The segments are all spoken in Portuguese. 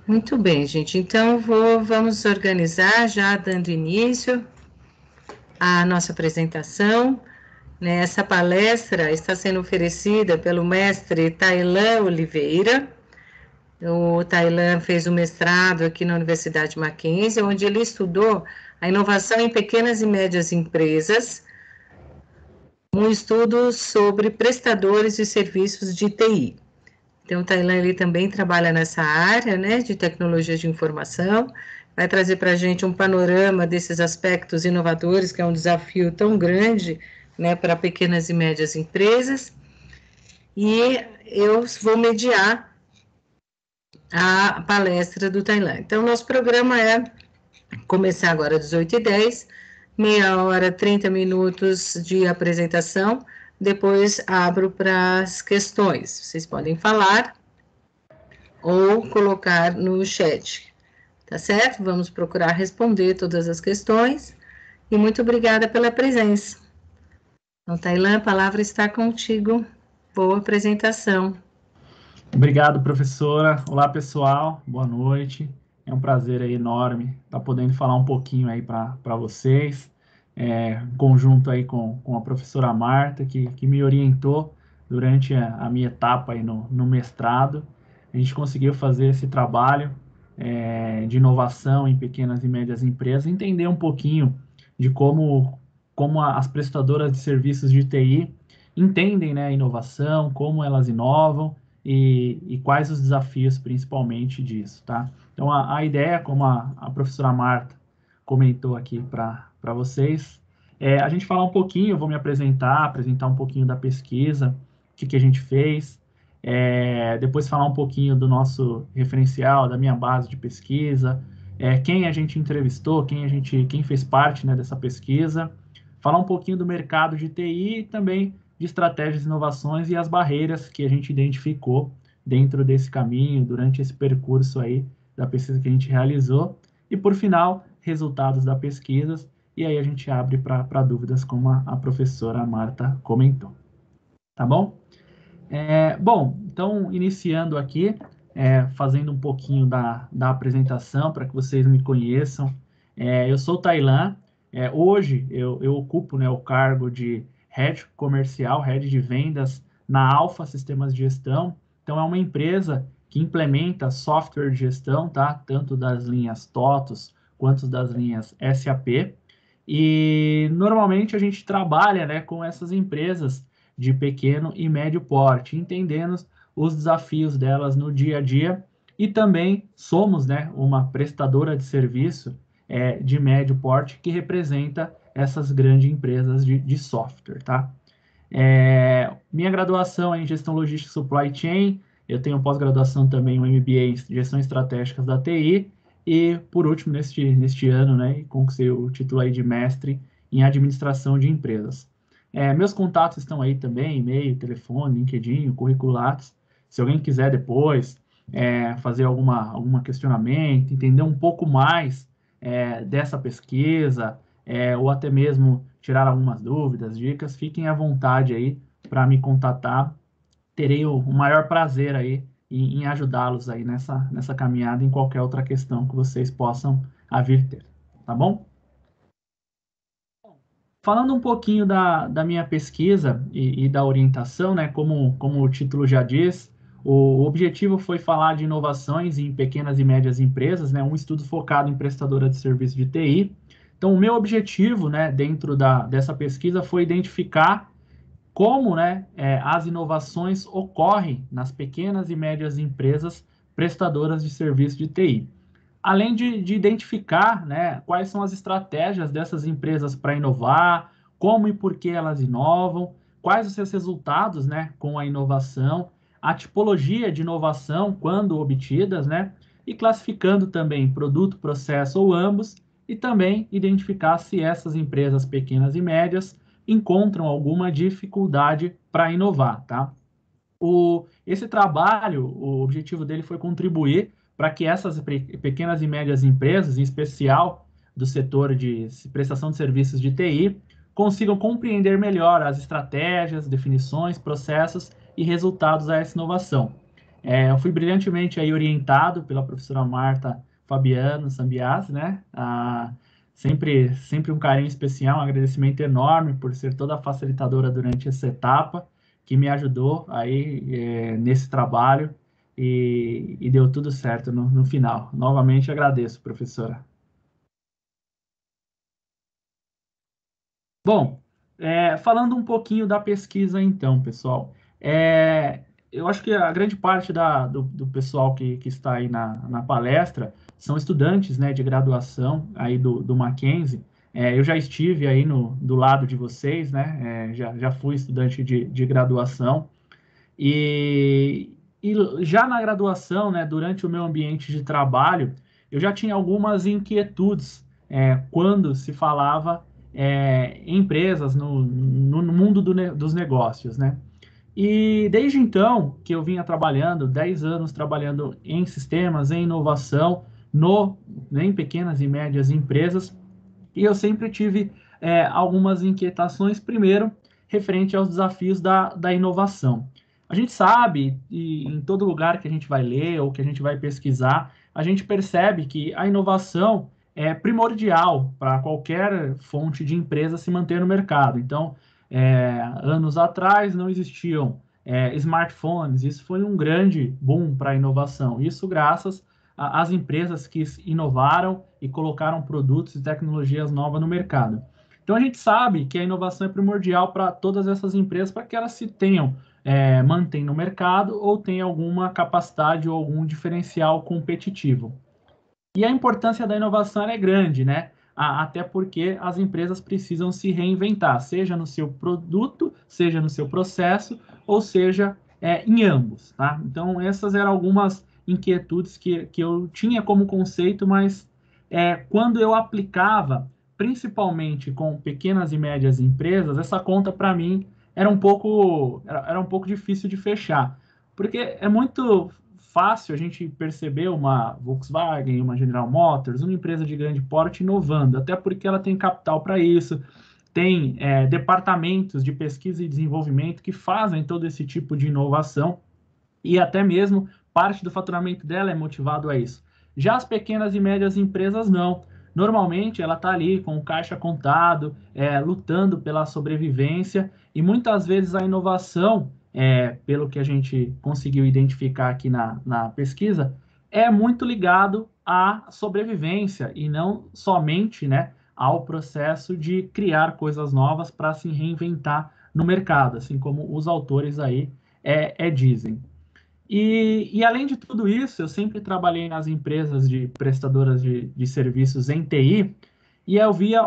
Muito bem, gente. Então, vamos organizar, já dando início à nossa apresentação. Essa palestra está sendo oferecida pelo mestre Tailan Oliveira. O Tailan fez o mestrado aqui na Universidade Mackenzie, onde ele estudou a inovação em pequenas e médias empresas, um estudo sobre prestadores de serviços de TI. Então, o Tailan ele também trabalha nessa área, de tecnologia de informação, vai trazer para a gente um panorama desses aspectos inovadores, que é um desafio tão grande, para pequenas e médias empresas, e eu vou mediar a palestra do Tailan. Então, nosso programa é começar agora às 18h10, meia hora, 30 minutos de apresentação, depois abro para as questões. Vocês podem falar ou colocar no chat, tá certo? Vamos procurar responder todas as questões e muito obrigada pela presença. Então, Tailan, a palavra está contigo. Boa apresentação. Obrigado, professora. Olá, pessoal. Boa noite. É um prazer aí enorme estar podendo falar um pouquinho aí para vocês, em conjunto aí com a professora Marta, que me orientou durante a minha etapa aí no mestrado. A gente conseguiu fazer esse trabalho de inovação em pequenas e médias empresas, entender um pouquinho de como as prestadoras de serviços de TI entendem, né, a inovação, como elas inovam, e quais os desafios principalmente disso, tá? Então, a ideia, como a professora Marta comentou aqui para vocês, a gente falar um pouquinho, eu vou me apresentar um pouquinho da pesquisa, o que a gente fez, depois falar um pouquinho do nosso referencial, da minha base de pesquisa, quem a gente entrevistou, quem fez parte, né, dessa pesquisa, falar um pouquinho do mercado de TI e também de estratégias, inovações e as barreiras que a gente identificou dentro desse caminho, durante esse percurso aí da pesquisa que a gente realizou. E, por final, resultados da pesquisa. E aí a gente abre para dúvidas, como a professora Marta comentou. Tá bom? Bom, então, iniciando aqui, fazendo um pouquinho da apresentação, para que vocês me conheçam. Eu sou o Tailan. Hoje, eu ocupo, né, o cargo de Head Comercial, Head de Vendas na Alfa Sistemas de Gestão. Então, é uma empresa que implementa software de gestão, tá? Tanto das linhas TOTOS quanto das linhas SAP. E, normalmente, a gente trabalha, né, com essas empresas de pequeno e médio porte, entendendo os desafios delas no dia a dia, e também somos, né, uma prestadora de serviço de médio porte que representa essas grandes empresas de software, tá? Minha graduação é em Gestão Logística e Supply Chain, eu tenho pós-graduação também, um MBA em Gestão Estratégica da TI, e, por último, neste ano, né, conquistei o título aí de mestre em Administração de Empresas. Meus contatos estão aí também, e-mail, telefone, LinkedIn, currículo Lattes. Se alguém quiser depois fazer algum questionamento, entender um pouco mais dessa pesquisa, ou até mesmo tirar algumas dúvidas, dicas, fiquem à vontade aí para me contatar. Terei o maior prazer aí em ajudá-los aí nessa caminhada, em qualquer outra questão que vocês possam vir ter, tá bom? Falando um pouquinho da minha pesquisa e da orientação, né, como o título já diz, o objetivo foi falar de inovações em pequenas e médias empresas, né, um estudo focado em prestadora de serviço de TI. Então, o meu objetivo, né, dentro dessa pesquisa foi identificar como, né, as inovações ocorrem nas pequenas e médias empresas prestadoras de serviço de TI. Além de identificar, né, quais são as estratégias dessas empresas para inovar, como e por que elas inovam, quais os seus resultados, né, com a inovação, a tipologia de inovação quando obtidas, né, e classificando também produto, processo ou ambos, e também identificar se essas empresas pequenas e médias encontram alguma dificuldade para inovar, tá? Esse trabalho, o objetivo dele foi contribuir para que essas pequenas e médias empresas, em especial do setor de prestação de serviços de TI, consigam compreender melhor as estratégias, definições, processos e resultados dessa inovação. Eu fui brilhantemente aí orientado pela professora Marta Fabiano Sambiase, né? Sempre um carinho especial, um agradecimento enorme por ser toda a facilitadora durante essa etapa, que me ajudou aí nesse trabalho e deu tudo certo no final. Novamente agradeço, professora. Bom, falando um pouquinho da pesquisa, então, pessoal, eu acho que a grande parte do pessoal que está aí na palestra são estudantes, né, de graduação aí do Mackenzie. Eu já estive aí do lado de vocês, né, já fui estudante de graduação, e, e já na graduação, né, durante o meu ambiente de trabalho, eu já tinha algumas inquietudes quando se falava em empresas no mundo dos negócios, né? E desde então que eu vinha trabalhando, 10 anos trabalhando em sistemas, em inovação, em pequenas e médias empresas, e eu sempre tive algumas inquietações, primeiro, referente aos desafios da inovação. A gente sabe, e em todo lugar que a gente vai ler ou que a gente vai pesquisar, a gente percebe que a inovação é primordial para qualquer fonte de empresa se manter no mercado. Então, anos atrás não existiam smartphones, isso foi um grande boom para a inovação. Isso graças às empresas que inovaram e colocaram produtos e tecnologias novas no mercado. Então a gente sabe que a inovação é primordial para todas essas empresas para que elas se mantenham no mercado ou tenham alguma capacidade ou algum diferencial competitivo. E a importância da inovação é grande, né? Até porque as empresas precisam se reinventar, seja no seu produto, seja no seu processo, ou seja, em ambos, tá? Então, essas eram algumas inquietudes que eu tinha como conceito, mas quando eu aplicava, principalmente com pequenas e médias empresas, essa conta para mim era um pouco difícil de fechar, porque é muito fácil a gente perceber uma Volkswagen, uma General Motors, uma empresa de grande porte inovando, até porque ela tem capital para isso, tem departamentos de pesquisa e desenvolvimento que fazem todo esse tipo de inovação e até mesmo parte do faturamento dela é motivado a isso. Já as pequenas e médias empresas não. Normalmente ela está ali com o caixa contado, lutando pela sobrevivência e muitas vezes a inovação, pelo que a gente conseguiu identificar aqui na pesquisa, é muito ligado à sobrevivência e não somente, né, ao processo de criar coisas novas para se reinventar no mercado, assim como os autores aí dizem. E além de tudo isso, eu sempre trabalhei nas empresas de prestadoras de serviços em TI, e eu via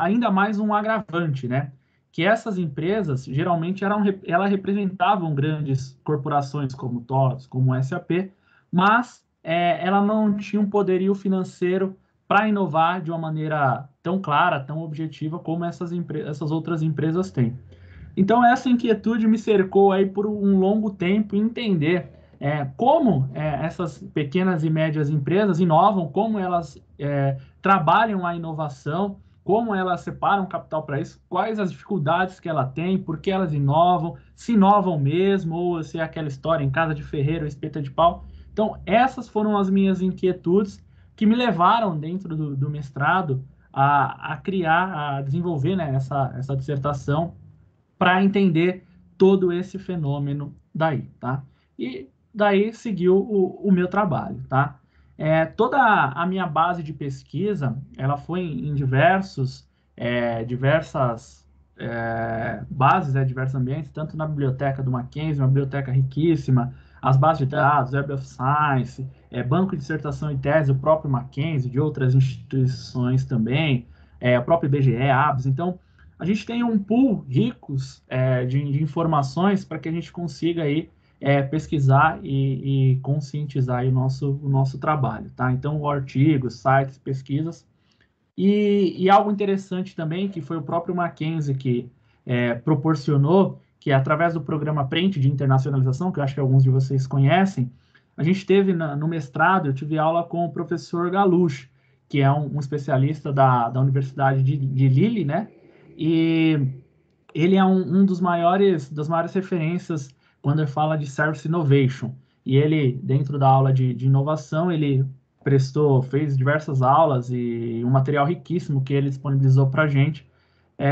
ainda mais um agravante, né? Que essas empresas geralmente elas representavam grandes corporações como TOTS, como SAP, mas ela não tinha um poderio financeiro para inovar de uma maneira tão clara, tão objetiva como essas outras empresas têm. Então, essa inquietude me cercou aí por um longo tempo entender como essas pequenas e médias empresas inovam, como elas trabalham a inovação, como elas separam capital para isso, quais as dificuldades que ela tem, por que elas inovam, se inovam mesmo, ou se é aquela história em casa de ferreiro, espeta de pau. Então, essas foram as minhas inquietudes que me levaram dentro do mestrado a desenvolver, né, essa dissertação para entender todo esse fenômeno daí, tá? E daí seguiu o meu trabalho, tá? Toda a minha base de pesquisa, ela foi em diversas bases, diversos ambientes, tanto na biblioteca do Mackenzie, uma biblioteca riquíssima, as bases de dados, Web of Science, banco de dissertação e tese, o próprio Mackenzie, de outras instituições também, o próprio IBGE, ABS. Então, a gente tem um pool ricos de informações para que a gente consiga aí pesquisar e conscientizar aí o nosso trabalho, tá? Então, artigos, sites, pesquisas. E algo interessante também, que foi o próprio Mackenzie que proporcionou, que através do programa Prent de internacionalização, que eu acho que alguns de vocês conhecem, a gente teve no mestrado, eu tive aula com o professor Galush, que é um especialista da Universidade de Lille, né? E ele é das maiores referências quando ele fala de Service Innovation. E ele, dentro da aula de inovação, ele fez diversas aulas e um material riquíssimo que ele disponibilizou para a gente,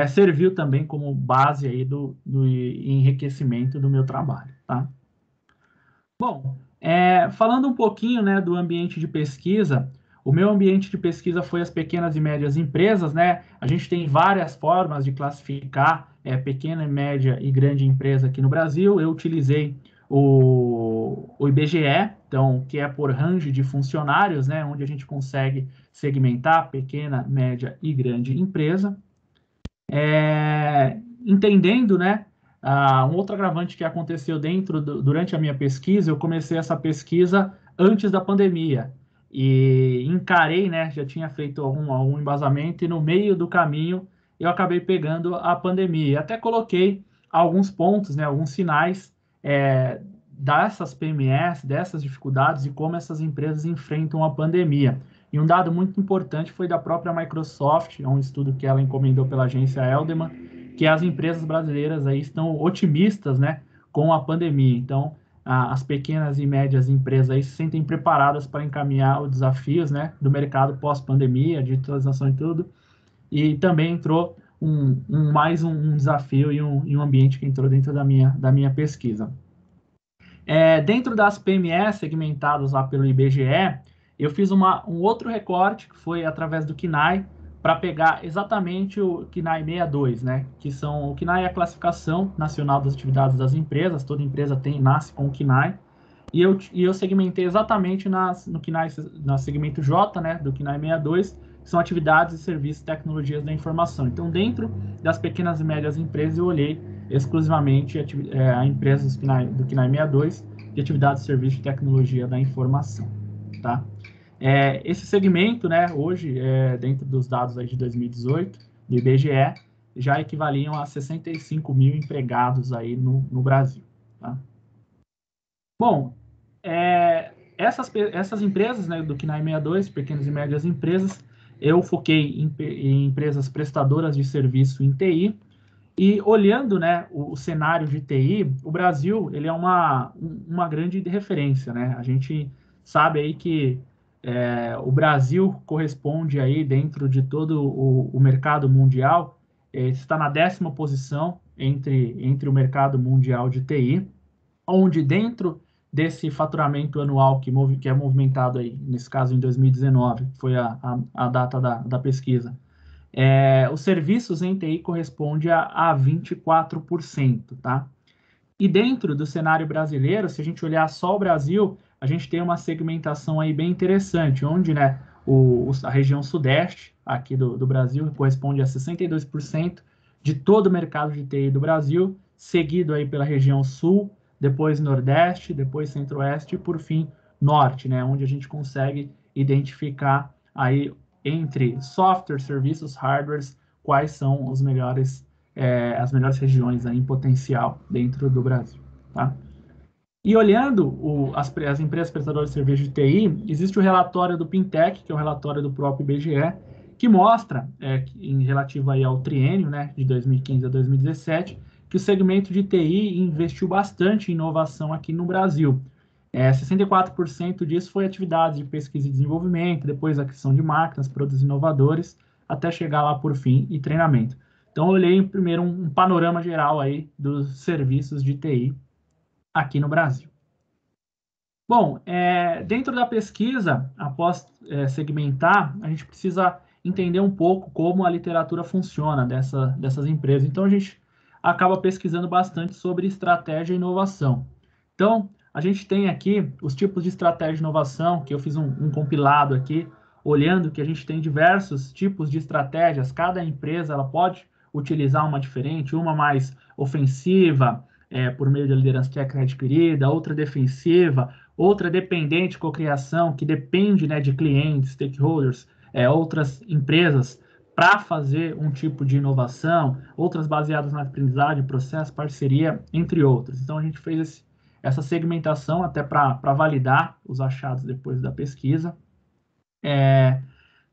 serviu também como base aí do enriquecimento do meu trabalho, tá? Bom, falando um pouquinho, né, do ambiente de pesquisa, o meu ambiente de pesquisa foi as pequenas e médias empresas, né? A gente tem várias formas de classificar pequena, média e grande empresa aqui no Brasil. Eu utilizei o IBGE, então, que é por range de funcionários, né? Onde a gente consegue segmentar pequena, média e grande empresa. Entendendo, né? Um outro agravante que aconteceu durante a minha pesquisa, eu comecei essa pesquisa antes da pandemia e encarei, né? Já tinha feito algum embasamento e no meio do caminho eu acabei pegando a pandemia. Até coloquei alguns pontos, né? Alguns sinais dessas PMS, dessas dificuldades e como essas empresas enfrentam a pandemia. E um dado muito importante foi da própria Microsoft, um estudo que ela encomendou pela agência Edelman, que as empresas brasileiras aí estão otimistas, né, com a pandemia. Então, as pequenas e médias empresas aí se sentem preparadas para encaminhar os desafios, né, do mercado pós-pandemia, digitalização e tudo. E também entrou mais um desafio e um ambiente que entrou dentro da minha pesquisa. Dentro das PME segmentadas lá pelo IBGE, eu fiz um outro recorte, que foi através do KNAI, para pegar exatamente o KNAI 62, né? O KNAI é a classificação nacional das atividades das empresas, toda empresa nasce com o KNAI, e eu segmentei exatamente no KNAI, no segmento J, né, do KNAI 62, que são atividades e serviços e tecnologias da informação. Então, dentro das pequenas e médias empresas, eu olhei exclusivamente a empresas do KNAI 62 de atividades, serviços e tecnologia da informação, tá? Esse segmento, né, hoje, dentro dos dados aí de 2018, do IBGE, já equivaliam a 65 mil empregados aí no Brasil, tá? Bom, essas empresas, né, do KNAI 62, pequenas e médias empresas, eu foquei em empresas prestadoras de serviço em TI, e olhando, né, o cenário de TI, o Brasil ele é uma grande referência, né? A gente sabe aí que o Brasil corresponde aí dentro de todo o mercado mundial, está na 10ª posição entre o mercado mundial de TI, onde dentro desse faturamento anual que é movimentado aí, nesse caso em 2019, que foi a data da pesquisa, os serviços em TI corresponde a 24%, tá? E dentro do cenário brasileiro, se a gente olhar só o Brasil, a gente tem uma segmentação aí bem interessante, onde, né, a região sudeste aqui do Brasil corresponde a 62% de todo o mercado de TI do Brasil, seguido aí pela região sul, depois nordeste, depois centro-oeste e por fim norte, né, onde a gente consegue identificar aí entre software, serviços, hardwares, quais são as melhores regiões aí em potencial dentro do Brasil, tá? E olhando as empresas prestadoras de serviço de TI, existe o relatório do Pintec, que é o relatório do próprio IBGE, que mostra, em relativo aí ao triênio, né, de 2015 a 2017, que o segmento de TI investiu bastante em inovação aqui no Brasil. 64% disso foi atividades de pesquisa e desenvolvimento, depois aquisição de máquinas, produtos inovadores, até chegar lá por fim e treinamento. Então, eu olhei primeiro um panorama geral aí dos serviços de TI aqui no Brasil. Bom, dentro da pesquisa, após segmentar, a gente precisa entender um pouco como a literatura funciona dessas empresas. Então, a gente acaba pesquisando bastante sobre estratégia e inovação. Então, a gente tem aqui os tipos de estratégia de inovação, que eu fiz um compilado aqui, olhando que a gente tem diversos tipos de estratégias, cada empresa ela pode utilizar uma diferente, uma mais ofensiva, por meio da liderança técnica adquirida, outra defensiva, outra dependente cocriação, que depende, né, de clientes, stakeholders, outras empresas para fazer um tipo de inovação, outras baseadas na aprendizagem, processo, parceria, entre outras. Então, a gente fez essa segmentação até para validar os achados depois da pesquisa.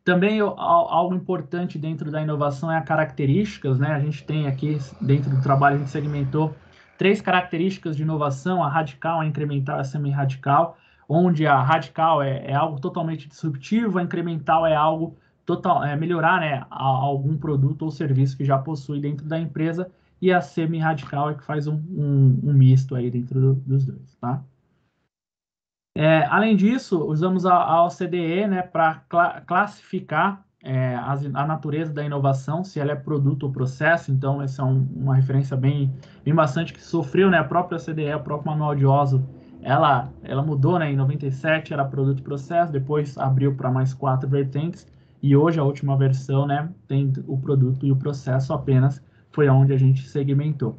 Também algo importante dentro da inovação é as características, né? A gente tem aqui, dentro do trabalho, a gente segmentou 3 características de inovação: a radical, a incremental e a semi-radical, onde a radical é algo totalmente disruptivo, a incremental é algo melhorar, né, algum produto ou serviço que já possui dentro da empresa, e a semi-radical é que faz um misto aí dentro dos dois, tá? Além disso, usamos a OCDE, né, para classificar a natureza da inovação, se ela é produto ou processo. Então, essa é uma referência bem bastante que sofreu, né, a própria OCDE, o próprio Manual de Oslo, ela mudou, né, em 97 era produto e processo, depois abriu para mais 4 vertentes, e hoje a última versão, né, tem o produto e o processo apenas, foi onde a gente segmentou.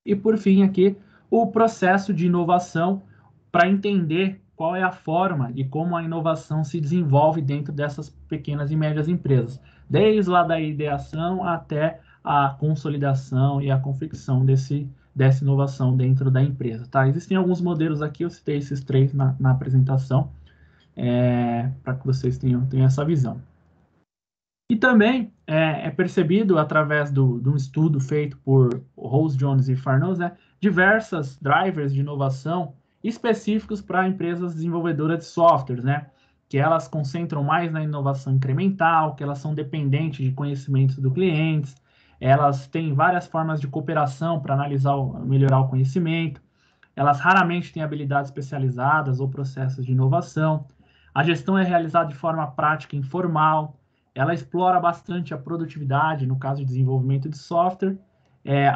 E por fim aqui, o processo de inovação, para entender qual é a forma e como a inovação se desenvolve dentro dessas pequenas e médias empresas, desde lá da ideação até a consolidação e a confecção dessa inovação dentro da empresa, tá? Existem alguns modelos aqui, eu citei esses 3 na apresentação, para que vocês tenham essa visão. E também é percebido, através de um estudo feito por Rose, Jones e Farnoz, né, diversas drivers de inovação específicos para empresas desenvolvedoras de softwares, né, que elas concentram mais na inovação incremental, que elas são dependentes de conhecimentos do cliente, elas têm várias formas de cooperação para analisar, melhorar o conhecimento, elas raramente têm habilidades especializadas ou processos de inovação, a gestão é realizada de forma prática e informal, ela explora bastante a produtividade, no caso de desenvolvimento de software,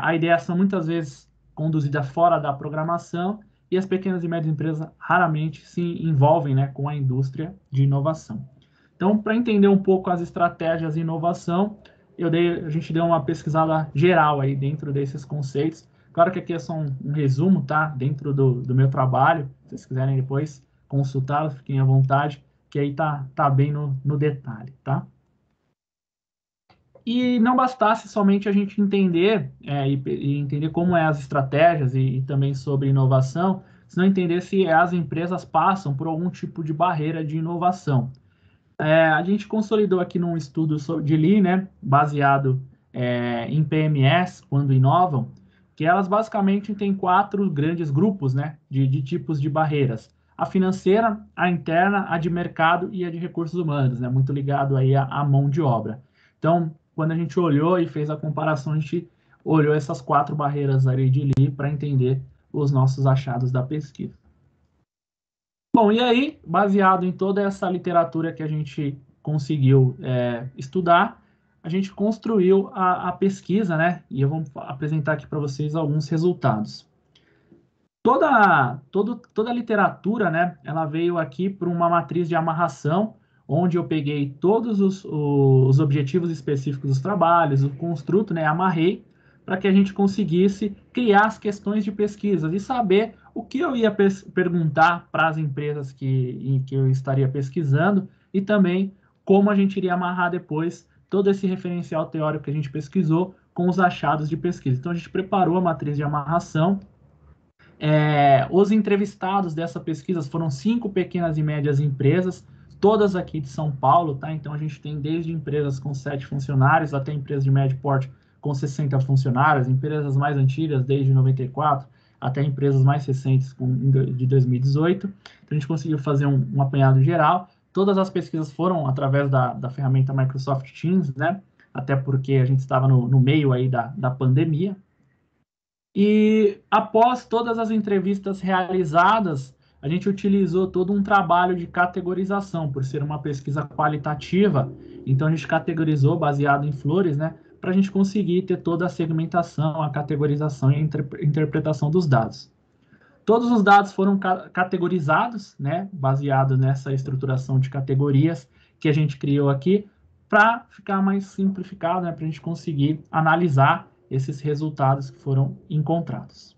a ideação muitas vezes conduzida fora da programação, e as pequenas e médias empresas raramente se envolvem, né, com a indústria de inovação. Então, para entender um pouco as estratégias de inovação, a gente deu uma pesquisada geral aí dentro desses conceitos. Claro que aqui é só um resumo, tá? Dentro do meu trabalho, se vocês quiserem depois consultá-lo, fiquem à vontade, que aí tá bem no detalhe, tá? E não bastasse somente a gente entender e entender como as estratégias e também sobre inovação, se não entender se as empresas passam por algum tipo de barreira de inovação. A gente consolidou aqui num estudo de Lee, né, baseado em PMS, quando inovam, que elas basicamente têm 4 grandes grupos, né, de tipos de barreiras: a financeira, a interna, a de mercado e a de recursos humanos, né, muito ligado aí à mão de obra. Então, quando a gente olhou e fez a comparação, a gente olhou essas 4 barreiras aí de Lee para entender os nossos achados da pesquisa. Bom, e aí, baseado em toda essa literatura que a gente conseguiu estudar, a gente construiu a pesquisa, né? E eu vou apresentar aqui para vocês alguns resultados. Toda a literatura, né? Ela veio aqui por uma matriz de amarração, onde eu peguei todos os objetivos específicos dos trabalhos, o construto, né? Amarrei para que a gente conseguisse criar as questões de pesquisa e saber o que eu ia perguntar para as empresas em que eu estaria pesquisando, e também como a gente iria amarrar depois todo esse referencial teórico que a gente pesquisou com os achados de pesquisa. Então, a gente preparou a matriz de amarração. Os entrevistados dessa pesquisa foram 5 pequenas e médias empresas, todas aqui de São Paulo, tá? Então, a gente tem desde empresas com 7 funcionários até empresas de médio porte com 60 funcionários, empresas mais antigas, desde 94, até empresas mais recentes, de 2018. Então, a gente conseguiu fazer um apanhado geral. Todas as pesquisas foram através da ferramenta Microsoft Teams, né? Até porque a gente estava no meio aí da pandemia. E após todas as entrevistas realizadas, a gente utilizou todo um trabalho de categorização, por ser uma pesquisa qualitativa. Então, a gente categorizou baseado em flores, né? Para a gente conseguir ter toda a segmentação, a categorização e a interpretação dos dados. Todos os dados foram categorizados, né? Baseado nessa estruturação de categorias que a gente criou aqui, para ficar mais simplificado, né? Para a gente conseguir analisar esses resultados que foram encontrados.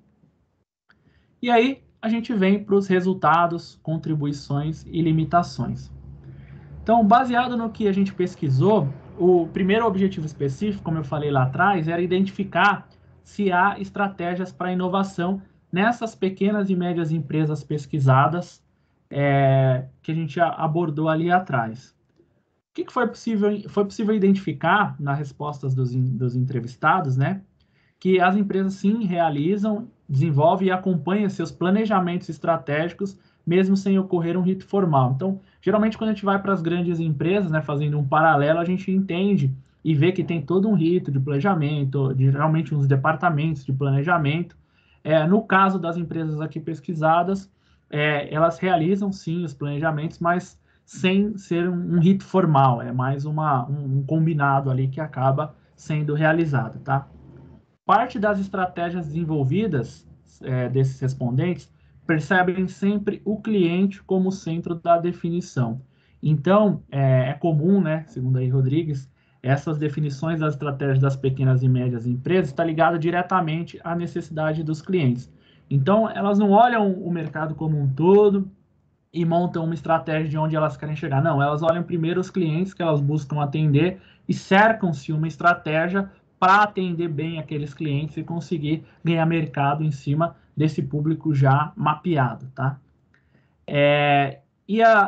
E aí, a gente vem para os resultados, contribuições e limitações. Então, baseado no que a gente pesquisou, o primeiro objetivo específico, como eu falei lá atrás, era identificar se há estratégias para inovação nessas pequenas e médias empresas pesquisadas que a gente abordou ali atrás. O que foi possível identificar nas respostas dos entrevistados, né? Que as empresas sim realizam desenvolve e acompanha seus planejamentos estratégicos, mesmo sem ocorrer um rito formal. Então, geralmente, quando a gente vai para as grandes empresas, né, fazendo um paralelo, a gente entende e vê que tem todo um rito de planejamento, geralmente uns departamentos de planejamento. No caso das empresas aqui pesquisadas, elas realizam, sim, os planejamentos, mas sem ser um rito formal, é mais um combinado ali que acaba sendo realizado, tá? Parte das estratégias desenvolvidas desses respondentes percebem sempre o cliente como centro da definição. Então, é comum, né, segundo aí Rodrigues, essas definições das estratégias das pequenas e médias empresas está ligada diretamente à necessidade dos clientes. Então, elas não olham o mercado como um todo e montam uma estratégia de onde elas querem chegar. Não, elas olham primeiro os clientes que elas buscam atender e cercam-se uma estratégia para atender bem aqueles clientes e conseguir ganhar mercado em cima desse público já mapeado, tá?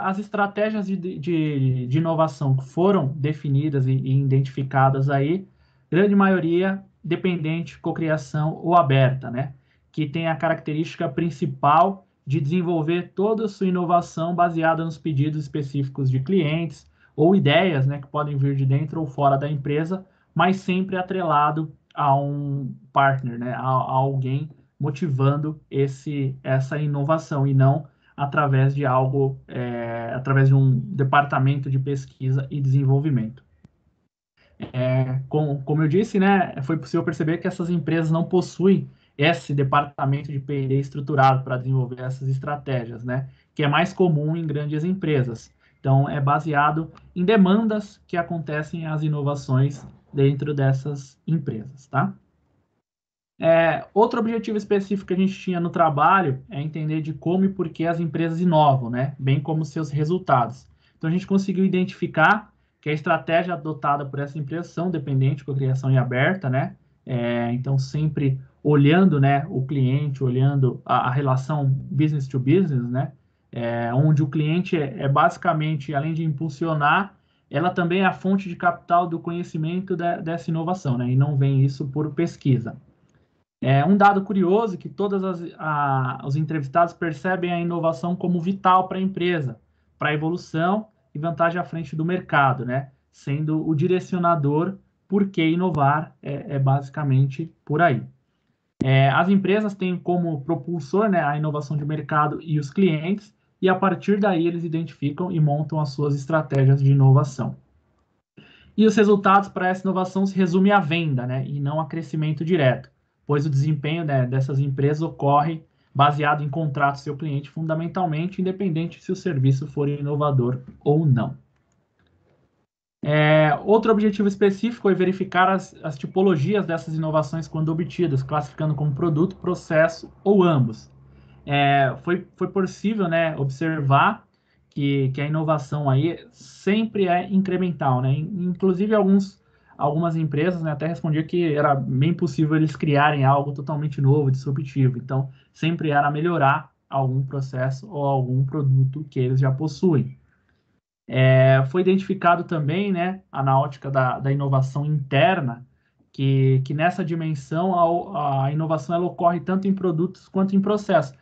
As estratégias de inovação que foram definidas e identificadas aí, grande maioria dependente, cocriação ou aberta, né? Que tem a característica principal de desenvolver toda a sua inovação baseada nos pedidos específicos de clientes ou ideias, né, que podem vir de dentro ou fora da empresa, mas sempre atrelado a um partner, né, a alguém motivando essa inovação e não através de através de um departamento de pesquisa e desenvolvimento. Como eu disse, né, foi possível perceber que essas empresas não possuem esse departamento de P&D estruturado para desenvolver essas estratégias, né, que é mais comum em grandes empresas. Então, é baseado em demandas que acontecem as inovações dentro dessas empresas, tá? Outro objetivo específico que a gente tinha no trabalho é entender de como e por que as empresas inovam, né? Bem como seus resultados. Então, a gente conseguiu identificar que a estratégia adotada por essa empresa são dependente, cocriação e aberta, né? Então, sempre olhando, né, o cliente, olhando a relação business to business, né? Onde o cliente basicamente, além de impulsionar, ela também é a fonte de capital do conhecimento dessa inovação, né? E não vem isso por pesquisa. Um dado curioso que todos os entrevistados percebem a inovação como vital para a empresa, para a evolução e vantagem à frente do mercado, né? Sendo o direcionador por que inovar basicamente por aí. As empresas têm como propulsor, né, a inovação de mercado e os clientes, e a partir daí eles identificam e montam as suas estratégias de inovação. E os resultados para essa inovação se resumem à venda, né, e não a crescimento direto, pois o desempenho, né, dessas empresas ocorre baseado em contrato seu cliente, fundamentalmente, independente se o serviço for inovador ou não. Outro objetivo específico é verificar as tipologias dessas inovações quando obtidas, classificando como produto, processo ou ambos. Foi possível, né, observar que a inovação aí sempre é incremental, né? Inclusive algumas empresas, né, até respondiam que era bem possível eles criarem algo totalmente novo, disruptivo. Então, sempre era melhorar algum processo ou algum produto que eles já possuem. Foi identificado também, né, na ótica da inovação interna, que nessa dimensão a inovação ela ocorre tanto em produtos quanto em processos.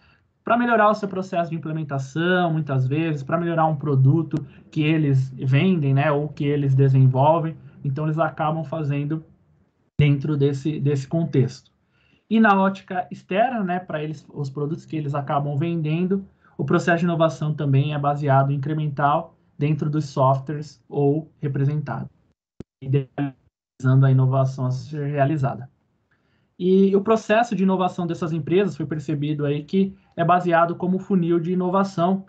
Para melhorar o seu processo de implementação, muitas vezes, para melhorar um produto que eles vendem, né, ou que eles desenvolvem, então eles acabam fazendo dentro desse contexto. E na ótica externa, né, para eles, os produtos que eles acabam vendendo, o processo de inovação também é baseado em incremental dentro dos softwares ou representado, idealizando a inovação a ser realizada. E o processo de inovação dessas empresas foi percebido aí que é baseado como funil de inovação,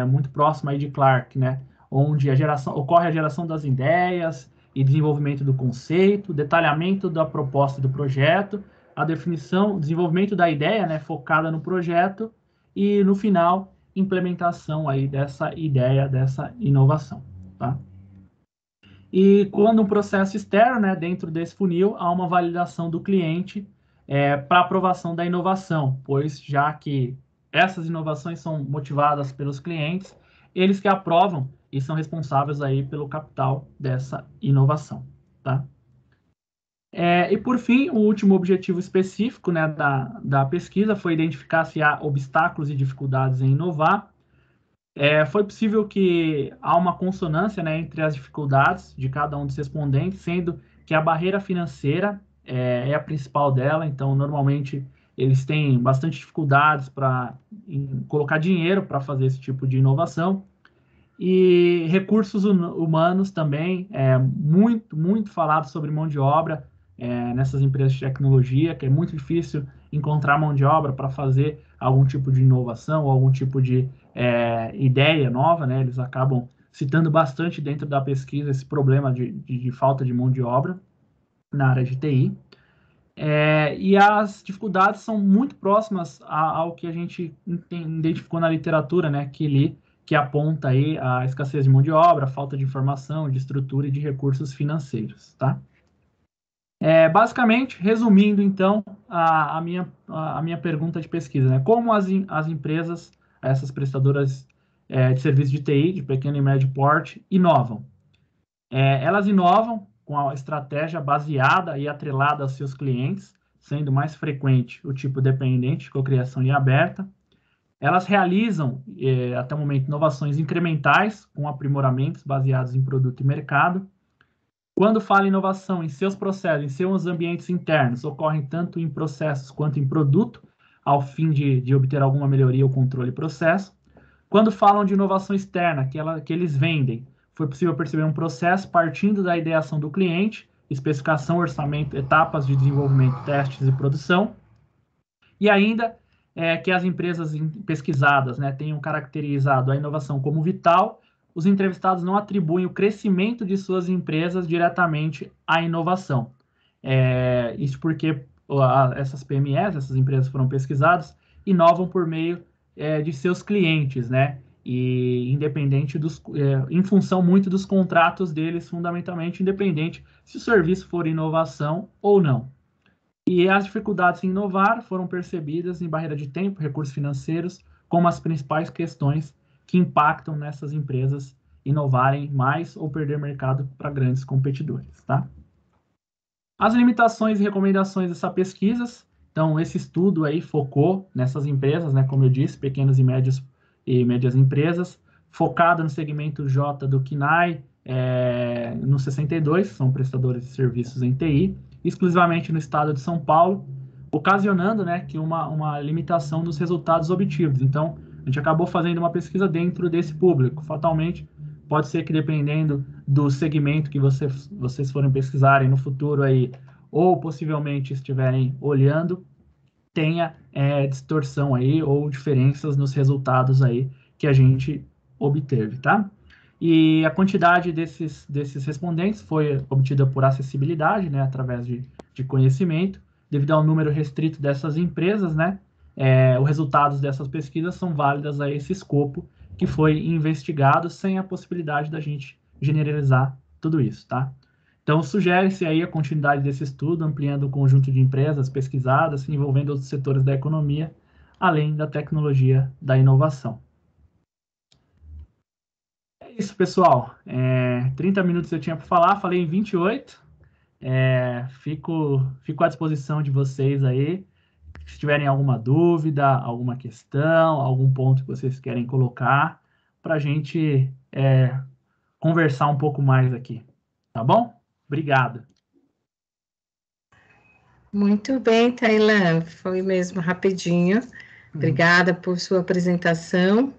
muito próximo aí de Clark, né? Onde ocorre a geração das ideias e desenvolvimento do conceito, detalhamento da proposta do projeto, a definição, desenvolvimento da ideia, né, focada no projeto e no final implementação aí dessa ideia, dessa inovação, tá? E quando um processo externo, né, dentro desse funil, há uma validação do cliente para aprovação da inovação, pois já que essas inovações são motivadas pelos clientes, eles que aprovam e são responsáveis aí pelo capital dessa inovação, tá? E, por fim, o último objetivo específico, né, da pesquisa foi identificar se há obstáculos e dificuldades em inovar. Foi possível que há uma consonância, né, entre as dificuldades de cada um dos respondentes, sendo que a barreira financeira é a principal dela, então, normalmente, eles têm bastante dificuldades para colocar dinheiro para fazer esse tipo de inovação. E recursos humanos também, muito falado sobre mão de obra nessas empresas de tecnologia, que é muito difícil encontrar mão de obra para fazer algum tipo de inovação ou algum tipo de ideia nova, né? Eles acabam citando bastante dentro da pesquisa esse problema de falta de mão de obra na área de TI. E as dificuldades são muito próximas ao que a gente identificou na literatura, né, que aponta aí a escassez de mão de obra, a falta de informação, de estrutura e de recursos financeiros, tá? Basicamente, resumindo, então, a minha pergunta de pesquisa, né? Como as empresas, essas prestadoras de serviço de TI, de pequeno e médio porte, inovam? Elas inovam com a estratégia baseada e atrelada aos seus clientes, sendo mais frequente o tipo dependente, cocriação e aberta. Elas realizam, até o momento, inovações incrementais, com aprimoramentos baseados em produto e mercado. Quando fala em inovação em seus processos, em seus ambientes internos, ocorrem tanto em processos quanto em produto, ao fim de obter alguma melhoria ou controle processo. Quando falam de inovação externa, que eles vendem, foi possível perceber um processo partindo da ideação do cliente, especificação, orçamento, etapas de desenvolvimento, testes e produção. E ainda que as empresas pesquisadas, né, tenham caracterizado a inovação como vital, os entrevistados não atribuem o crescimento de suas empresas diretamente à inovação. Isso porque essas PMEs, essas empresas foram pesquisadas, inovam por meio de seus clientes, né? E independente em função muito dos contratos deles, fundamentalmente, independente se o serviço for inovação ou não. E as dificuldades em inovar foram percebidas em barreira de tempo, recursos financeiros, como as principais questões que impactam nessas empresas inovarem mais ou perder mercado para grandes competidores, tá? As limitações e recomendações dessa pesquisa, então esse estudo aí focou nessas empresas, né, como eu disse, pequenas e médias empresas, focado no segmento J do CNAE, no 62, são prestadores de serviços em TI, exclusivamente no estado de São Paulo, ocasionando, né, que uma limitação nos resultados obtidos. Então, a gente acabou fazendo uma pesquisa dentro desse público. Fatalmente, pode ser que dependendo do segmento que vocês forem pesquisarem no futuro aí, ou possivelmente estiverem olhando, tenha distorção aí ou diferenças nos resultados aí que a gente obteve, tá? E a quantidade desses respondentes foi obtida por acessibilidade, né, através de conhecimento, devido ao número restrito dessas empresas, né, os resultados dessas pesquisas são válidas a esse escopo que foi investigado, sem a possibilidade da gente generalizar tudo isso, tá? Então, sugere-se aí a continuidade desse estudo, ampliando o conjunto de empresas pesquisadas, envolvendo outros setores da economia, além da tecnologia da inovação. É isso, pessoal. 30 minutos eu tinha para falar, falei em 28. Fico à disposição de vocês aí. Se tiverem alguma dúvida, alguma questão, algum ponto que vocês querem colocar, para a gente conversar um pouco mais aqui. Tá bom? Obrigado. Muito bem, Tailan, foi mesmo rapidinho. Obrigada por sua apresentação.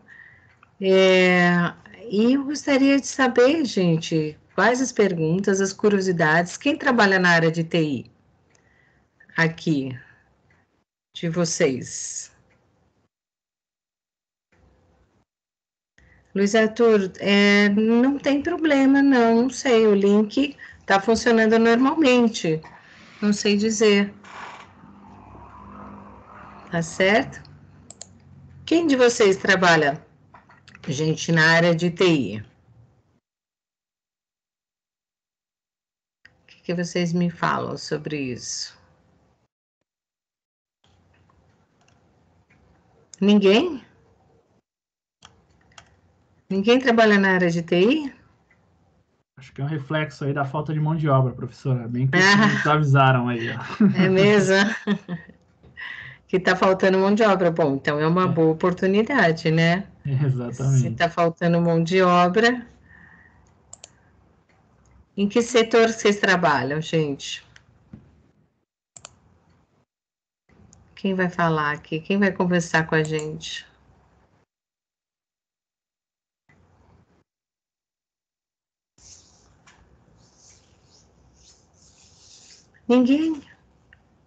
E eu gostaria de saber, gente, quais as perguntas, as curiosidades, quem trabalha na área de TI aqui, de vocês? Luiz Arthur, não tem problema, não sei, o link está funcionando normalmente, não sei dizer. Tá certo? Quem de vocês trabalha, gente, na área de TI? O que vocês me falam sobre isso? Ninguém? Ninguém trabalha na área de TI? Acho que é um reflexo aí da falta de mão de obra, professora. Bem que vocês avisaram aí. Ó. É mesmo? Que está faltando mão de obra. Bom, então é uma boa oportunidade, né? Se Exatamente. está faltando mão de obra. Em que setor vocês trabalham, gente? Quem vai falar aqui? Quem vai conversar com a gente? Ninguém?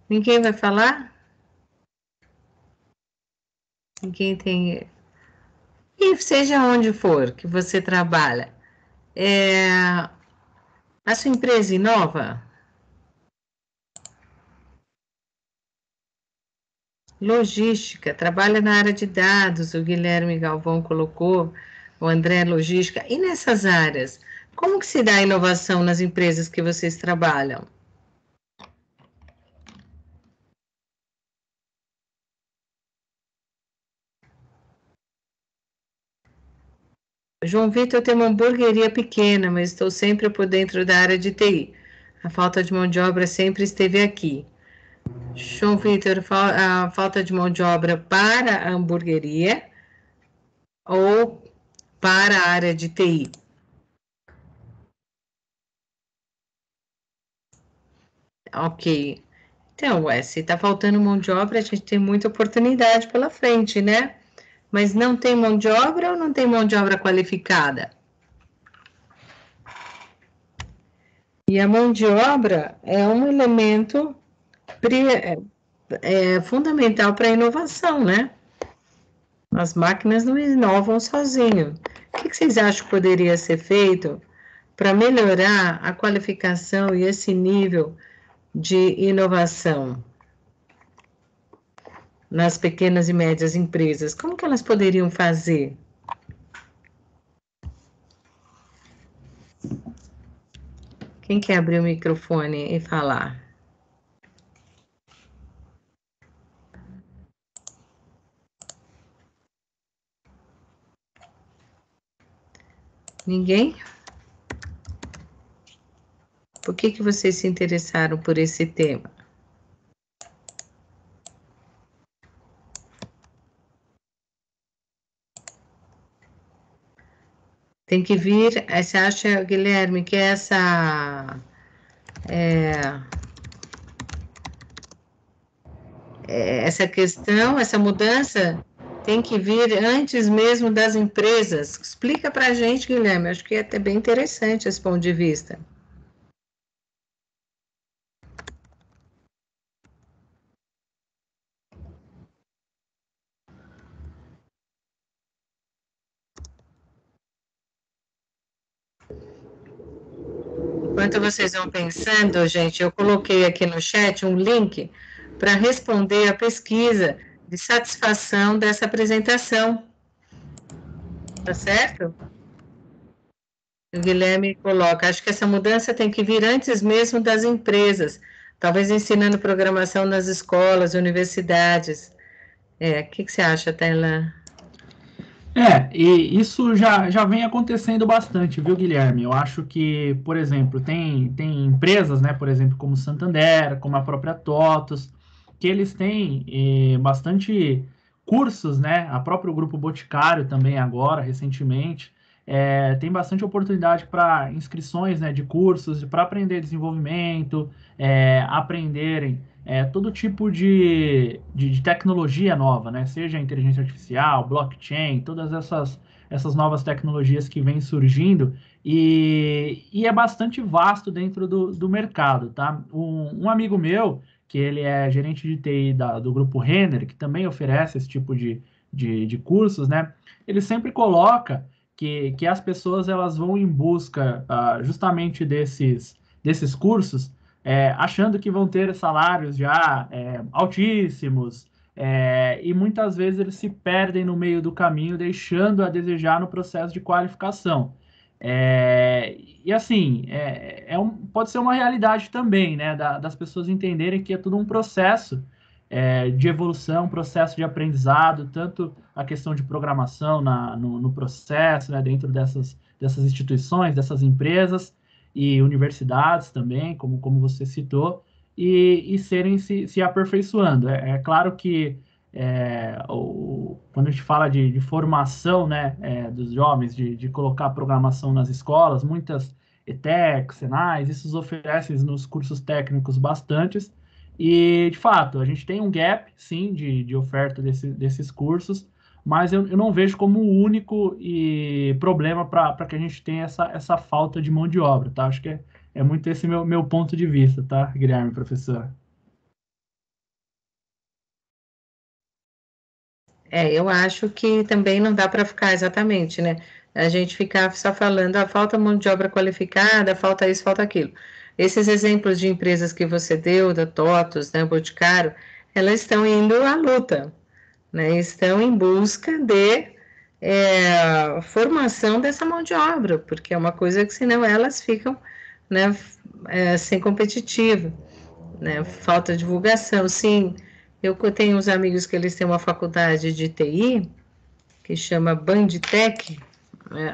Ninguém vai falar? Ninguém tem. E seja onde for que você trabalha, a sua empresa inova? Logística, trabalha na área de dados, o Guilherme Galvão colocou, o André logística. E nessas áreas, como que se dá a inovação nas empresas que vocês trabalham? João Vitor tem uma hamburgueria pequena, mas estou sempre por dentro da área de TI. A falta de mão de obra sempre esteve aqui. João Vitor, a falta de mão de obra para a hamburgueria ou para a área de TI? Ok. Então, se está faltando mão de obra, a gente tem muita oportunidade pela frente, né? Mas não tem mão de obra ou não tem mão de obra qualificada? E a mão de obra é um elemento fundamental para a inovação, né? As máquinas não inovam sozinho. O que vocês acham que poderia ser feito para melhorar a qualificação e esse nível de inovação nas pequenas e médias empresas? Como que elas poderiam fazer? Quem quer abrir o microfone e falar? Ninguém? Por que vocês se interessaram por esse tema? Tem que vir, você acha, Guilherme, que essa questão, essa mudança tem que vir antes mesmo das empresas? Explica para a gente, Guilherme, acho que é até bem interessante esse ponto de vista. Enquanto vocês vão pensando, gente, eu coloquei aqui no chat um link para responder a pesquisa de satisfação dessa apresentação. Tá certo? O Guilherme coloca, acho que essa mudança tem que vir antes mesmo das empresas, talvez ensinando programação nas escolas, universidades. O que você acha, Tailã? E isso já vem acontecendo bastante, viu, Guilherme? Eu acho que, por exemplo, tem empresas, né, por exemplo, como Santander, como a própria TOTUS, que eles têm bastante cursos, né? A próprio Grupo Boticário também agora, recentemente, tem bastante oportunidade para inscrições, né, de cursos, para aprender desenvolvimento, aprenderem todo tipo de tecnologia nova, né? Seja inteligência artificial, blockchain, todas essas novas tecnologias que vêm surgindo e é bastante vasto dentro do mercado, tá? Um amigo meu, que ele é gerente de TI do grupo Renner, que também oferece esse tipo de cursos, né? Ele sempre coloca que as pessoas elas vão em busca justamente desses cursos achando que vão ter salários já altíssimos, e muitas vezes eles se perdem no meio do caminho, deixando a desejar no processo de qualificação. E assim, pode ser uma realidade também, né, das pessoas entenderem que é tudo um processo de evolução, processo de aprendizado, tanto a questão de programação no processo, né, dentro dessas instituições, dessas empresas, e universidades também, como você citou, e serem se aperfeiçoando. É claro que quando a gente fala de formação, né, dos jovens, de colocar programação nas escolas, muitas ETECs, Senais, isso oferecem nos cursos técnicos bastantes, e, de fato, a gente tem um gap, sim, de oferta desses cursos, mas eu não vejo como o único problema para que a gente tenha essa falta de mão de obra, tá? Acho que é muito esse meu ponto de vista, tá, Guilherme, professor? Eu acho que também não dá para ficar exatamente, né? A gente ficar só falando, falta mão de obra qualificada, falta isso, falta aquilo. Esses exemplos de empresas que você deu, da TOTUS, né, Boticário, elas estão indo à luta, né? Estão em busca de formação dessa mão de obra, porque é uma coisa que senão elas ficam, né, sem competitivo, né? Falta divulgação, sim. Eu tenho uns amigos que eles têm uma faculdade de TI, que chama Bandtech, né?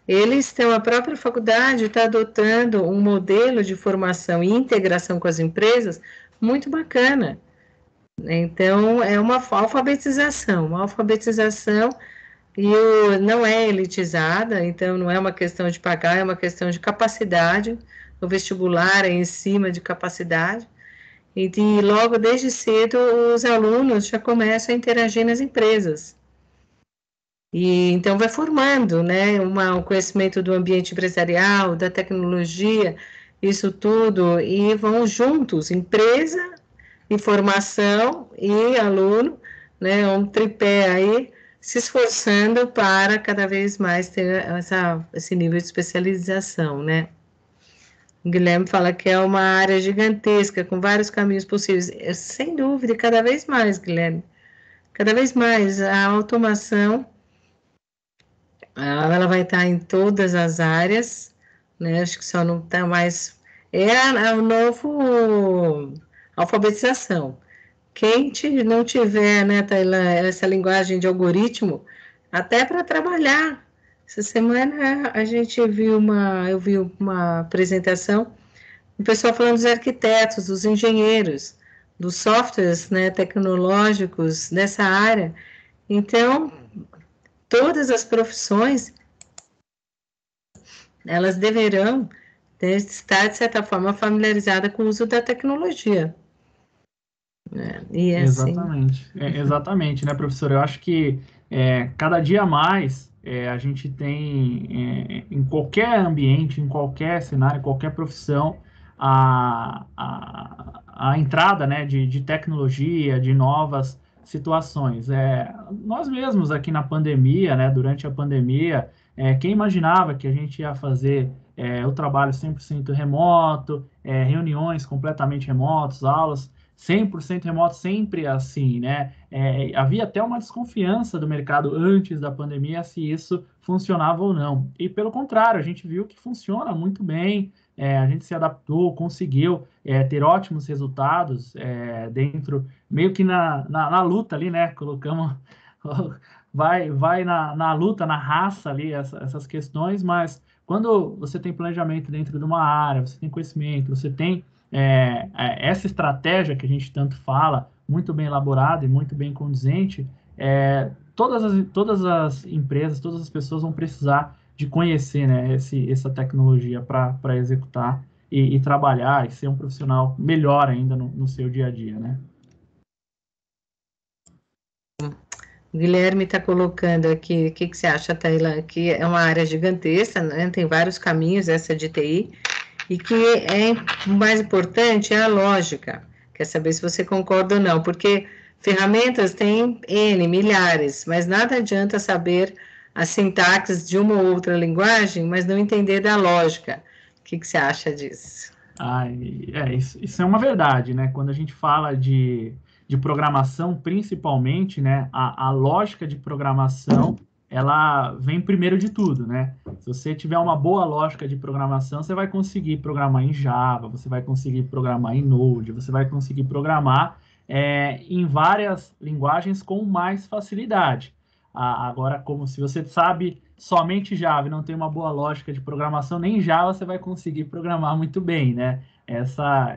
Eles têm a própria faculdade, está adotando um modelo de formação e integração com as empresas muito bacana. Então, é uma alfabetização e não é elitizada, então não é uma questão de pagar, é uma questão de capacidade. O vestibular é em cima de capacidade. E logo desde cedo os alunos já começam a interagir nas empresas. E então vai formando, né, um conhecimento do ambiente empresarial, da tecnologia, isso tudo, e vão juntos, empresa, informação e aluno, né, um tripé aí, se esforçando para cada vez mais ter esse nível de especialização, né. O Guilherme fala que é uma área gigantesca, com vários caminhos possíveis. Sem dúvida, cada vez mais, Guilherme. Cada vez mais a automação, ela vai estar em todas as áreas, né? Acho que só não está mais. O novo alfabetização. Quem não tiver, né, Tailã, essa linguagem de algoritmo, até para trabalhar. Essa semana eu vi uma apresentação, o pessoal falando dos arquitetos, dos engenheiros, dos softwares, né, tecnológicos dessa área. Então, todas as profissões, elas deverão estar, de certa forma, familiarizadas com o uso da tecnologia. E assim... Exatamente, né, professor? Eu acho que cada dia mais a gente tem, em qualquer ambiente, em qualquer cenário, em qualquer profissão, a entrada, né, de tecnologia, de novas situações. Nós mesmos aqui na pandemia, né, durante a pandemia, quem imaginava que a gente ia fazer o trabalho 100% remoto, reuniões completamente remotas, aulas 100% remoto, sempre assim, né? Havia até uma desconfiança do mercado antes da pandemia se isso funcionava ou não. E pelo contrário, a gente viu que funciona muito bem, a gente se adaptou, conseguiu ter ótimos resultados dentro, meio que na luta ali, né? Colocamos, vai na luta, na raça ali, essas questões, mas quando você tem planejamento dentro de uma área, você tem conhecimento, você tem essa estratégia que a gente tanto fala, muito bem elaborada e muito bem condizente, todas as empresas, todas as pessoas vão precisar de conhecer, né, essa tecnologia para executar e trabalhar e ser um profissional melhor ainda no seu dia a dia, né? O Guilherme está colocando aqui, o que você acha, Taila? Que é uma área gigantesca, né? Tem vários caminhos essa de TI, e que o mais importante é a lógica. Quer saber se você concorda ou não, porque ferramentas tem N, milhares, mas nada adianta saber a sintaxe de uma ou outra linguagem, mas não entender da lógica. O que você acha disso? Isso é uma verdade, né? Quando a gente fala de programação, principalmente, né? A lógica de programação, ela vem primeiro de tudo, né? Se você tiver uma boa lógica de programação, você vai conseguir programar em Java, você vai conseguir programar em Node, você vai conseguir programar em várias linguagens com mais facilidade. Agora, como se você sabe somente Java e não tem uma boa lógica de programação, nem Java você vai conseguir programar muito bem, né? Essa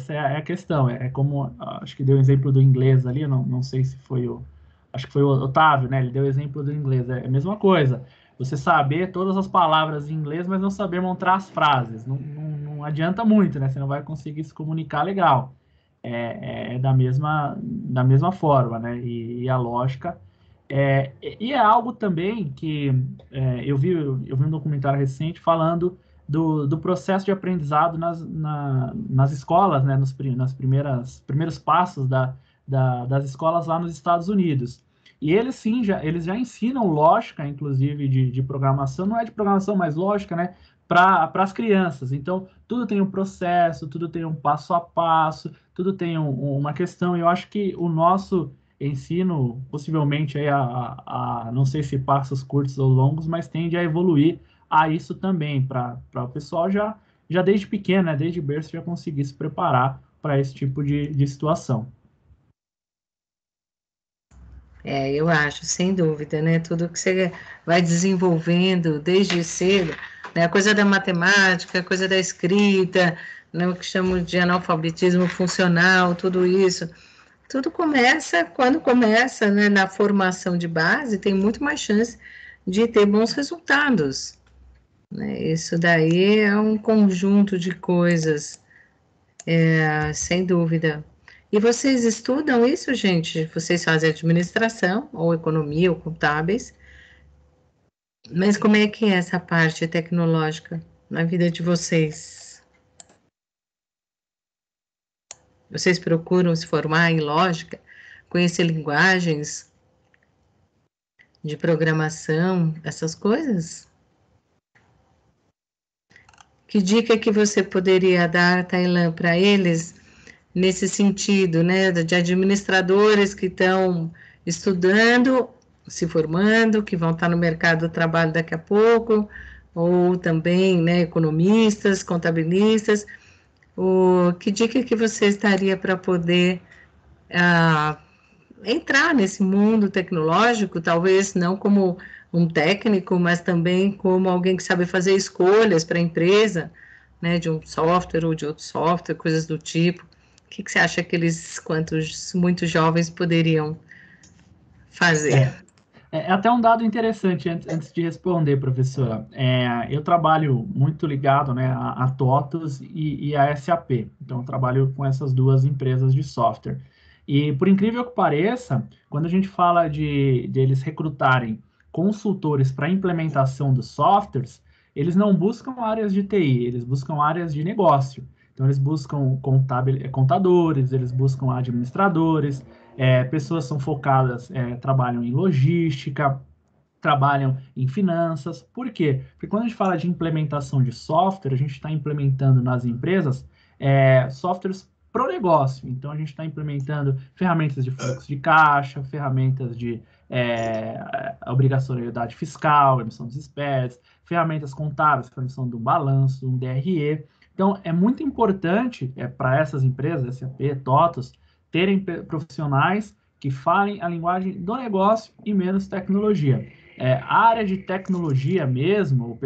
é a questão. É como, acho que deu o exemplo do inglês ali, não sei se foi acho que foi o Otávio, né? Ele deu o exemplo do inglês. É a mesma coisa. Você saber todas as palavras em inglês, mas não saber montar as frases. Não adianta muito, né? Você não vai conseguir se comunicar legal. Da mesma forma, né? E a lógica. E é algo também que eu vi um documentário recente falando do processo de aprendizado nas escolas, né? Nas primeiros passos das escolas lá nos Estados Unidos. E eles sim, eles já ensinam lógica, inclusive, de programação, não é de programação, mas lógica, né? Para as crianças. Então, tudo tem um processo, tudo tem um passo a passo, tudo tem uma questão. E eu acho que o nosso ensino, possivelmente, aí não sei se passos curtos ou longos, mas tende a evoluir a isso também, para o pessoal já desde pequeno, né? Desde berço, já conseguir se preparar para esse tipo de situação. Eu acho, sem dúvida, né? Tudo que você vai desenvolvendo desde cedo, né? A coisa da matemática, a coisa da escrita, né? O que chamam de analfabetismo funcional, tudo isso. Tudo começa, quando começa, né, na formação de base, tem muito mais chance de ter bons resultados, né? Isso daí é um conjunto de coisas, sem dúvida. E vocês estudam isso, gente? Vocês fazem administração, ou economia, ou contábeis, mas como é que é essa parte tecnológica na vida de vocês? Vocês procuram se formar em lógica, conhecer linguagens de programação, essas coisas? Que dica que você poderia dar, Tailan, para eles nesse sentido, né, de administradores que estão estudando, se formando, que vão estar no mercado do trabalho daqui a pouco, ou também, né, economistas, contabilistas, que dica que você estaria para poder entrar nesse mundo tecnológico, talvez não como um técnico, mas também como alguém que sabe fazer escolhas para a empresa, né, de um software ou de outro software, coisas do tipo. O que você acha que eles, quantos muitos jovens, poderiam fazer? É até um dado interessante antes de responder, professora. Eu trabalho muito ligado, né, a TOTVS e a SAP. Então, eu trabalho com essas duas empresas de software. E, por incrível que pareça, quando a gente fala de eles recrutarem consultores para implementação dos softwares, eles não buscam áreas de TI, eles buscam áreas de negócio. Então, eles buscam contadores, eles buscam administradores, pessoas são focadas, trabalham em logística, trabalham em finanças. Por quê? Porque quando a gente fala de implementação de software, a gente está implementando nas empresas softwares para o negócio. Então, a gente está implementando ferramentas de fluxo de caixa, ferramentas de obrigatoriedade fiscal, emissão dos SPEDs, ferramentas contábeis para emissão do balanço, um DRE. Então, é muito importante para essas empresas, SAP, TOTVS, terem profissionais que falem a linguagem do negócio e menos tecnologia. A área de tecnologia mesmo,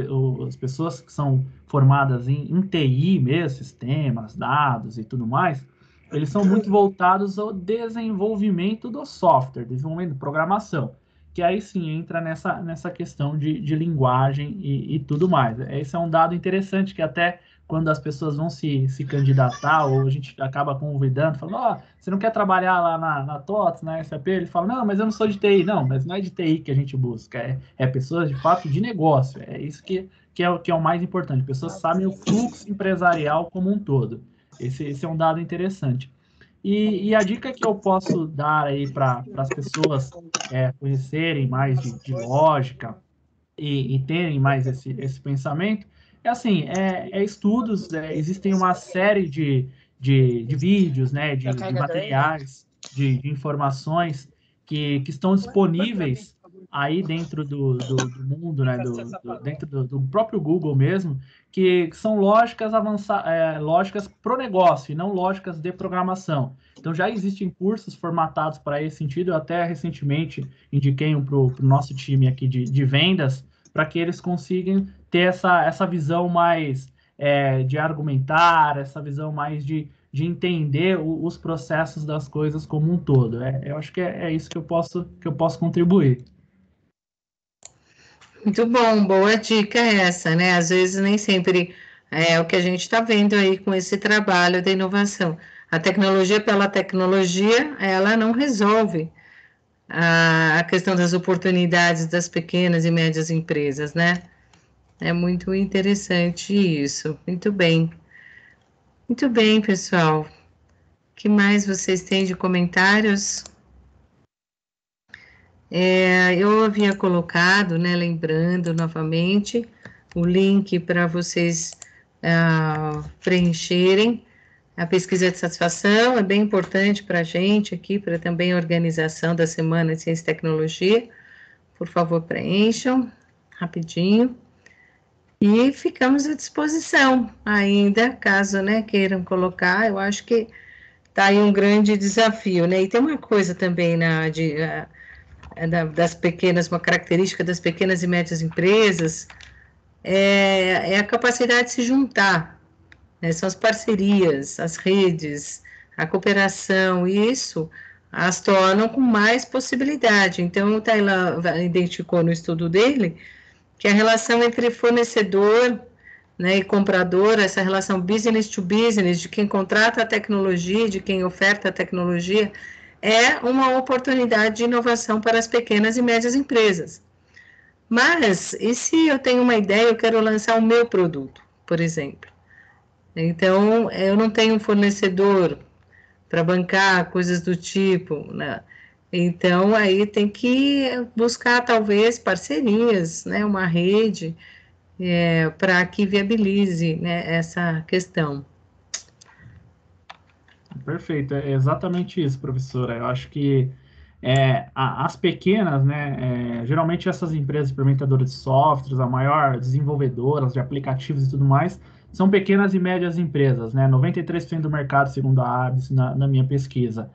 as pessoas que são formadas em TI mesmo, sistemas, dados e tudo mais, eles são muito voltados ao desenvolvimento do software, desenvolvimento de programação, que aí sim entra nessa questão de linguagem e tudo mais. Esse é um dado interessante que até quando as pessoas vão se candidatar, ou a gente acaba convidando, falando, você não quer trabalhar lá na TOTVS, na SAP? Ele fala, não, mas eu não sou de TI. Não, mas não é de TI que a gente busca, é pessoas, de fato, de negócio. É isso que é o mais importante. Pessoas sabem o fluxo empresarial como um todo. Esse é um dado interessante. E a dica que eu posso dar aí para as pessoas conhecerem mais de lógica e terem mais esse pensamento, assim, estudos, existem uma série de vídeos, né, de materiais, de informações que estão disponíveis aí dentro do mundo, né, dentro do próprio Google mesmo, que são lógicas avançadas, lógicas para o negócio e não lógicas de programação. Então já existem cursos formatados para esse sentido. Eu até recentemente indiquei um para o nosso time aqui de vendas, para que eles consigam ter essa visão mais de argumentar, essa visão mais de entender os processos das coisas como um todo. Eu acho que é isso que eu posso contribuir. Muito bom, boa dica essa, né? Às vezes nem sempre é o que a gente está vendo aí com esse trabalho de inovação. A tecnologia pela tecnologia, ela não resolve a questão das oportunidades das pequenas e médias empresas, né? É muito interessante isso. Muito bem, pessoal. O que mais vocês têm de comentários? Eu havia colocado, né, lembrando novamente, o link para vocês preencherem a pesquisa de satisfação, é bem importante para a gente aqui, para também a organização da Semana de Ciência e Tecnologia. Por favor, preencham rapidinho. E ficamos à disposição ainda, caso, né, queiram colocar, eu acho que está aí um grande desafio, né? E tem uma coisa também das pequenas, uma característica das pequenas e médias empresas, é a capacidade de se juntar, né? São as parcerias, as redes, a cooperação, e isso as tornam com mais possibilidade. Então, o Tailan identificou no estudo dele que a relação entre fornecedor, né, e comprador, essa relação business to business, de quem contrata a tecnologia, de quem oferta a tecnologia, é uma oportunidade de inovação para as pequenas e médias empresas. Mas, e se eu tenho uma ideia, eu quero lançar o meu produto, por exemplo? Então, eu não tenho um fornecedor para bancar coisas do tipo, né? Então, aí tem que buscar, talvez, parcerias, né? Uma rede, para que viabilize, né, essa questão. Perfeito, é exatamente isso, professora. Eu acho que as pequenas, né, geralmente essas empresas implementadoras de softwares, a maior desenvolvedoras de aplicativos e tudo mais, são pequenas e médias empresas, né? 93% do mercado, segundo a ABS, na minha pesquisa.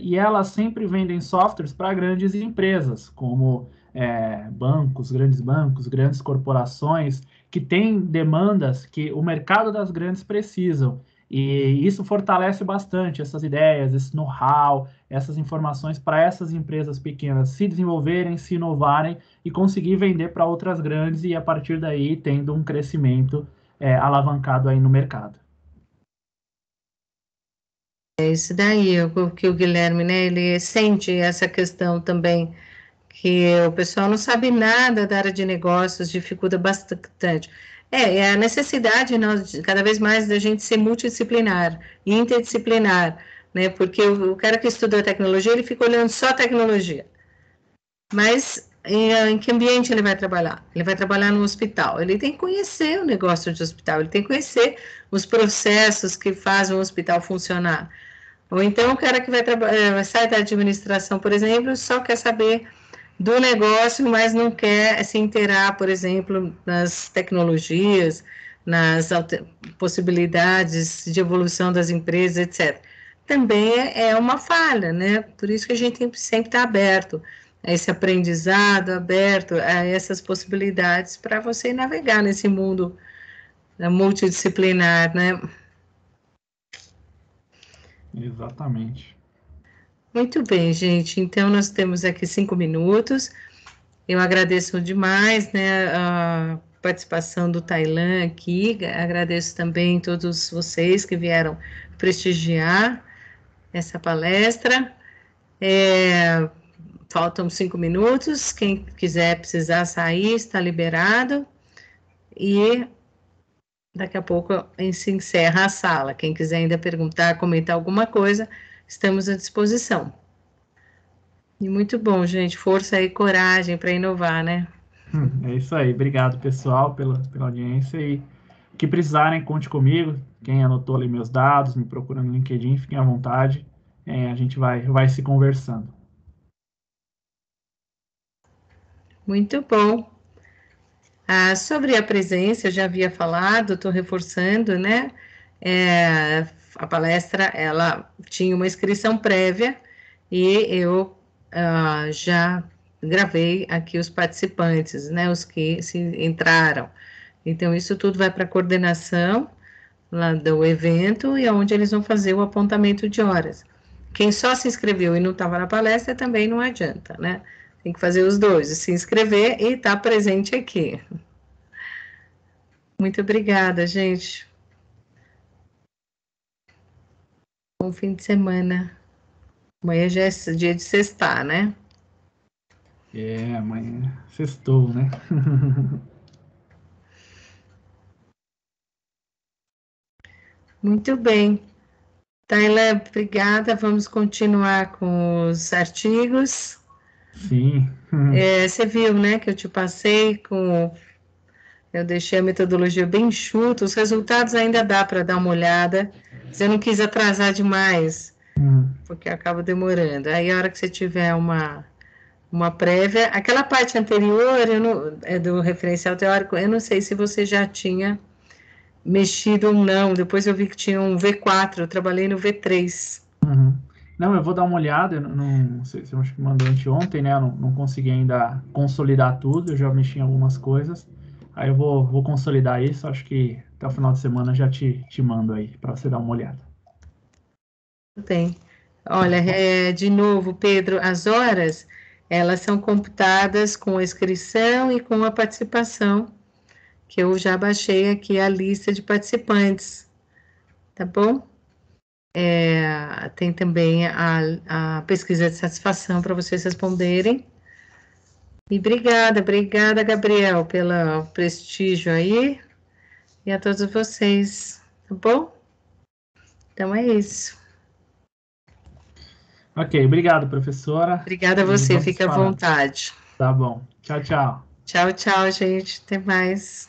E elas sempre vendem softwares para grandes empresas, como bancos, grandes corporações, que têm demandas que o mercado das grandes precisam. E isso fortalece bastante essas ideias, esse know-how, essas informações para essas empresas pequenas se desenvolverem, se inovarem e conseguir vender para outras grandes e a partir daí tendo um crescimento alavancado aí no mercado. É isso daí, o que o Guilherme, né, ele sente essa questão também, que o pessoal não sabe nada da área de negócios, dificulta bastante. É a necessidade, nós, cada vez mais, da gente ser multidisciplinar, interdisciplinar, né, porque o cara que estuda tecnologia, ele fica olhando só tecnologia. Mas em que ambiente ele vai trabalhar? Ele vai trabalhar no hospital. Ele tem que conhecer o negócio de hospital, ele tem que conhecer os processos que fazem o hospital funcionar. Ou então o cara que sai da administração, por exemplo, só quer saber do negócio, mas não quer se inteirar, por exemplo, nas tecnologias, nas possibilidades de evolução das empresas, etc. Também é uma falha, né? Por isso que a gente tem que sempre estar aberto a esse aprendizado, aberto a essas possibilidades para você navegar nesse mundo multidisciplinar, né? Exatamente. Muito bem, gente. Então, nós temos aqui 5 minutos. Eu agradeço demais, né, a participação do Tailan aqui. Agradeço também todos vocês que vieram prestigiar essa palestra. Faltam 5 minutos. Quem quiser precisar sair, está liberado. E daqui a pouco se encerra a sala. Quem quiser ainda perguntar, comentar alguma coisa, estamos à disposição. E muito bom, gente. Força e coragem para inovar, né? É isso aí. Obrigado, pessoal, pela audiência e que precisarem, conte comigo. Quem anotou ali meus dados, me procura no LinkedIn, fiquem à vontade. A gente vai se conversando. Muito bom. Sobre a presença, eu já havia falado, estou reforçando, né? A palestra, ela tinha uma inscrição prévia e eu já gravei aqui os participantes, né? Os que se entraram. Então, isso tudo vai para a coordenação lá do evento e onde eles vão fazer o apontamento de horas. Quem só se inscreveu e não estava na palestra também não adianta, né? Tem que fazer os dois, se inscrever e estar presente aqui. Muito obrigada, gente. Bom fim de semana. Amanhã já é dia de sextar, né? Amanhã sextou, né? Muito bem. Taila, obrigada. Vamos continuar com os artigos. Sim. Você viu, né, que eu te passei com... Eu deixei a metodologia bem enxuta, os resultados ainda dá para dar uma olhada, mas eu não quis atrasar demais, porque acaba demorando. Aí, a hora que você tiver uma prévia, aquela parte anterior do referencial teórico, eu não sei se você já tinha mexido ou não, depois eu vi que tinha um V4, eu trabalhei no V3. Não, eu vou dar uma olhada, eu não sei se eu acho que mandou anteontem, né? Eu não consegui ainda consolidar tudo, eu já mexi em algumas coisas. Aí eu vou consolidar isso, acho que até o final de semana já te mando aí, para você dar uma olhada. Tem. Olha, de novo, Pedro, as horas, elas são computadas com a inscrição e com a participação, que eu já baixei aqui a lista de participantes, tá bom? Tem também a pesquisa de satisfação para vocês responderem. E obrigada, Gabriel, pelo prestígio aí. E a todos vocês, tá bom? Então é isso. Ok, obrigado, professora. Obrigada a E você, vamos fica à falando. vontade. Tá bom. Tchau, tchau. Tchau, gente. Até mais.